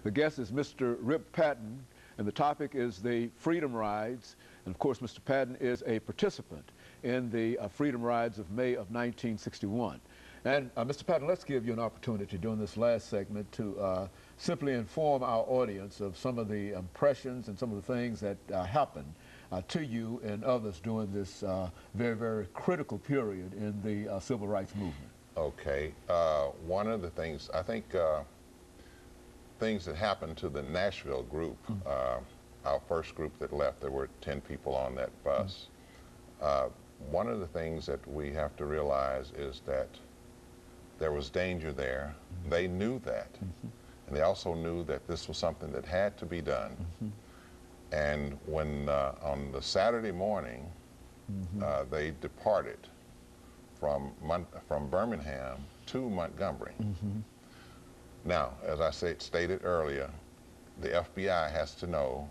The guest is Mr. RPatton, and the topic is the Freedom Rides. And of course, Mr. Patton is a participant in the Freedom Rides of May of 1961. And Mr. Patton, let's give you an opportunity during this last segment to simply inform our audience of some of the impressions and some of the things that happened to you and others during this very, very critical period in the civil rights movement. Okay. One of the things, I think, things that happened to the Nashville group, our first group that left, there were 10 people on that bus. One of the things that we have to realize is that there was danger there. They knew that. And they also knew that this was something that had to be done. And when on the Saturday morning, they departed from Birmingham to Montgomery. Now, as I stated earlier, the FBI has to know,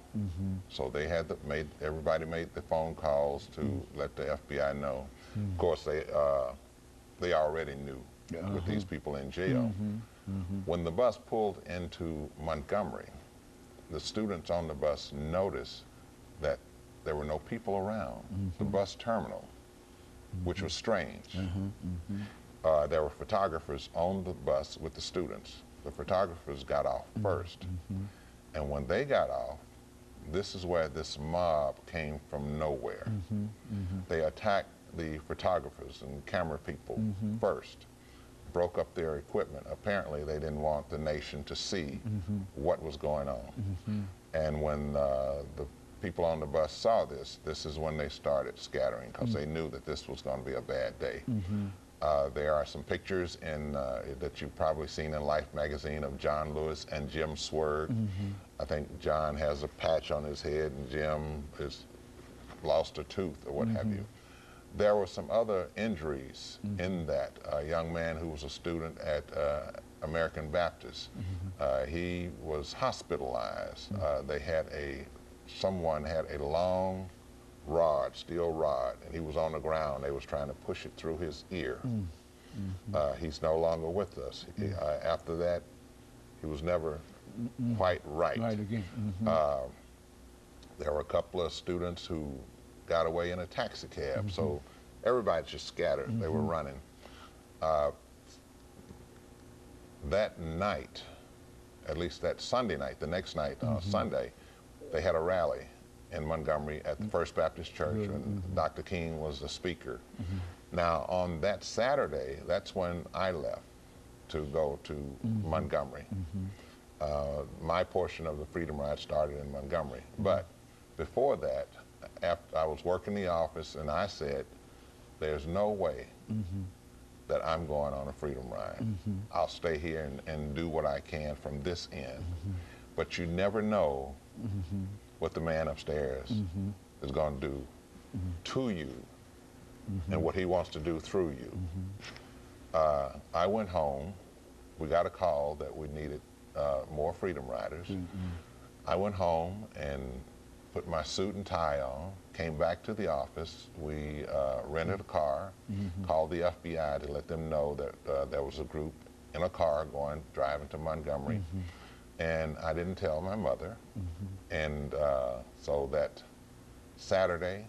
so they had everybody made the phone calls to let the FBI know. Of course, they already knew with these people in jail. When the bus pulled into Montgomery, the students on the bus noticed that there were no people around the bus terminal, which was strange. There were photographers on the bus with the students. The photographers got off first. And when they got off, this is where this mob came from nowhere. They attacked the photographers and camera people first, broke up their equipment. Apparently, they didn't want the nation to see what was going on. And when the people on the bus saw this, this is when they started scattering, because they knew that this was going to be a bad day. There are some pictures that you've probably seen in Life magazine of John Lewis and Jim Swerg. I think John has a patch on his head and Jim has lost a tooth or what have you. There were some other injuries in that. A young man who was a student at American Baptist, he was hospitalized. Someone had a long rod, steel rod, and he was on the ground. They was trying to push it through his ear. He's no longer with us. After that, he was never quite right. Again. There were a couple of students who got away in a taxi cab, so everybody just scattered. They were running. That night, at least that Sunday night, the next night, Sunday, they had a rally in Montgomery at the First Baptist Church, and Dr. King was the speaker. Now, on that Saturday, that's when I left to go to Montgomery. My portion of the Freedom Ride started in Montgomery. But before that, after I was working the office, and I said, there's no way that I'm going on a Freedom Ride. I'll stay here and do what I can from this end. But you never know what the man upstairs is going to do to you and what he wants to do through you. I went home. We got a call that we needed more Freedom Riders. I went home and put my suit and tie on, came back to the office. We rented a car, called the FBI to let them know that there was a group in a car driving to Montgomery. And I didn't tell my mother. And so that Saturday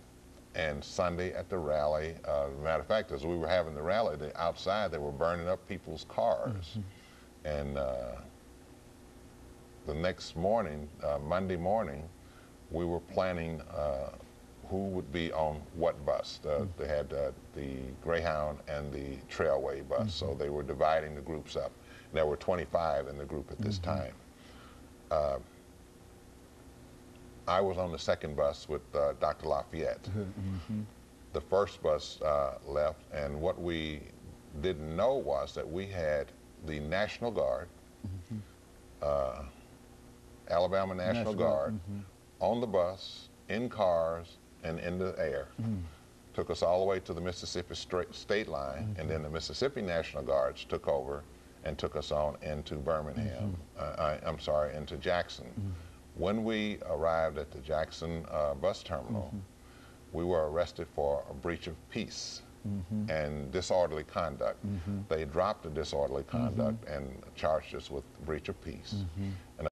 and Sunday at the rally, matter of fact, as we were having the rally, outside they were burning up people's cars. And the next morning, Monday morning, we were planning who would be on what bus. They had the Greyhound and the Trailway bus, so they were dividing the groups up. And there were 25 in the group at this time. I was on the second bus with Dr. Lafayette. The first bus left, and what we didn't know was that we had the National Guard, Alabama National Guard, on the bus, in cars, and in the air. Took us all the way to the Mississippi state line, and then the Mississippi National Guards took over and took us on into Birmingham, I'm sorry, into Jackson. When we arrived at the Jackson bus terminal, we were arrested for a breach of peace and disorderly conduct. They dropped the disorderly conduct and charged us with breach of peace. And